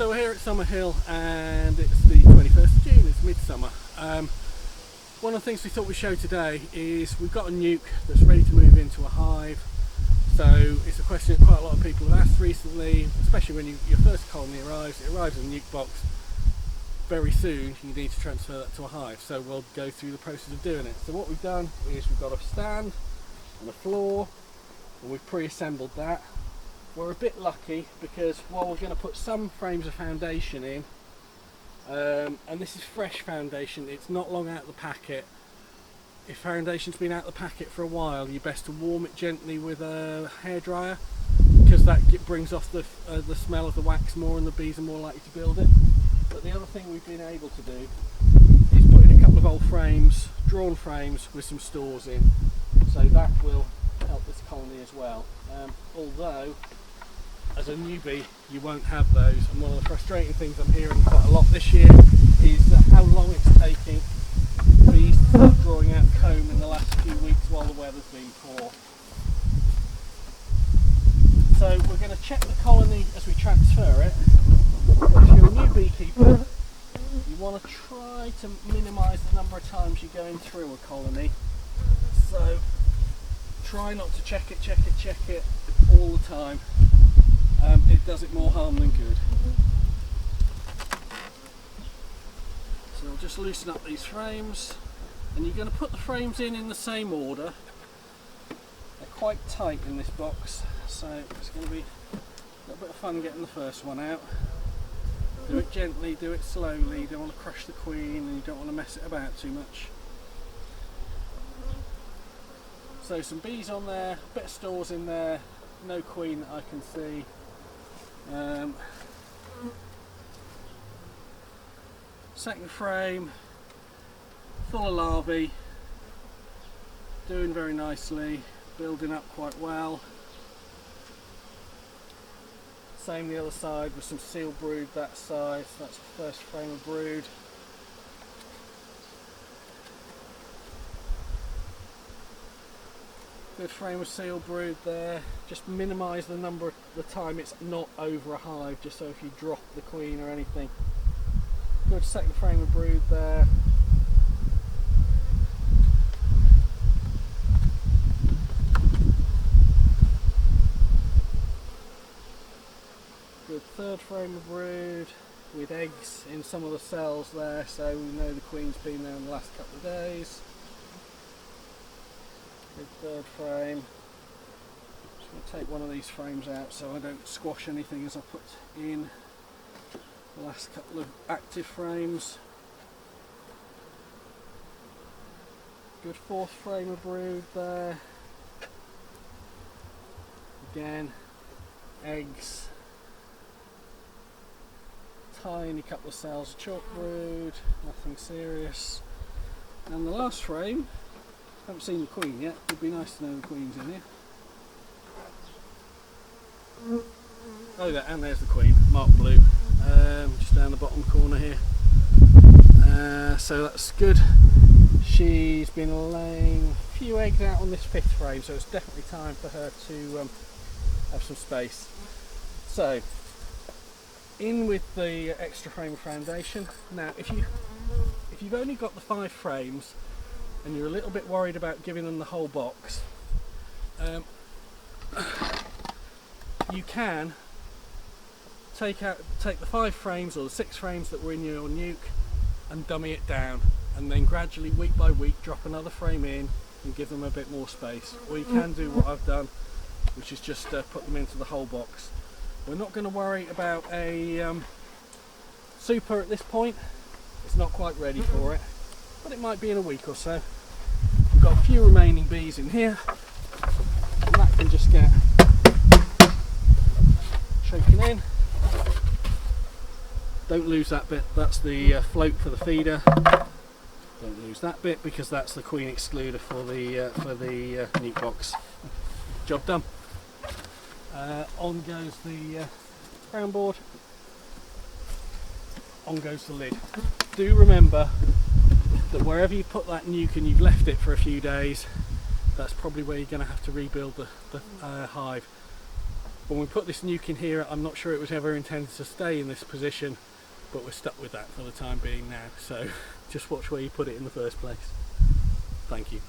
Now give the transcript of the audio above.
So we're here at Summer Hill and it's the 21st of June, it's midsummer. One of the things we thought we'd show today is we've got a nuke that's ready to move into a hive. So it's a question that quite a lot of people have asked recently, especially when your first colony arrives. It arrives in a nuke box. Very soon you need to transfer that to a hive, so we'll go through the process of doing it. So what we've done is we've got a stand and a floor, and we've pre-assembled that. We're a bit lucky because while we're going to put some frames of foundation in, and this is fresh foundation, it's not long out of the packet. If foundation's been out of the packet for a while, you're best to warm it gently with a hairdryer, because that brings off the smell of the wax more and the bees are more likely to build it. But the other thing we've been able to do is put in a couple of old frames, drawn frames with some stores in, so that will help this colony as well. Although as a newbie you won't have those, and one of the frustrating things I'm hearing quite a lot this year is how long it's taking bees to start drawing out comb in the last few weeks while the weather's been poor. So we're going to check the colony as we transfer it. But if you're a new beekeeper, you want to try to minimise the number of times you're going through a colony. So try not to check it all the time. It does it more harm than good. So I'll just loosen up these frames, and you're going to put the frames in the same order. They're quite tight in this box, so it's going to be a little bit of fun getting the first one out. Do it gently, do it slowly, you don't want to crush the queen and you don't want to mess it about too much. So some bees on there, a bit of stores in there, no queen that I can see. Second frame, full of larvae, doing very nicely, building up quite well. Same the other side with some seal brood that side, so that's the first frame of brood. Good frame of seal brood there. Just minimise the number of the time it's not over a hive, just so if you drop the queen or anything. Good second frame of brood there. Good third frame of brood with eggs in some of the cells there, so we know the queen's been there in the last couple of days. Good third frame. Just going to take one of these frames out so I don't squash anything as I put in the last couple of active frames. Good fourth frame of brood there. Again, eggs. Tiny couple of cells of chalk brood, nothing serious. And the last frame, haven't seen the queen yet, would be nice to know the queen's in here. Oh yeah, and there's the queen, marked blue, just down the bottom corner here. So that's good. She's been laying a few eggs out on this fifth frame, so it's definitely time for her to have some space. So, in with the extra frame of foundation. Now if you've only got the 5 frames and you're a little bit worried about giving them the whole box, you can take the 5 frames or the 6 frames that were in your nuke and dummy it down, and then gradually week by week drop another frame in and give them a bit more space. Or you can do what I've done, which is just put them into the whole box. We're not going to worry about a super at this point. It's not quite ready for it, but it might be in a week or so. We've got a few remaining bees in here, and that can just get shaken in. Don't lose that bit, that's the float for the feeder. Don't lose that bit because that's the queen excluder for the nuke box. Job done. On goes the crown board, on goes the lid. Do remember that wherever you put that nuke and you've left it for a few days, that's probably where you're going to have to rebuild the hive. When we put this nuke in here, I'm not sure it was ever intended to stay in this position, but we're stuck with that for the time being now. So just watch where you put it in the first place. Thank you.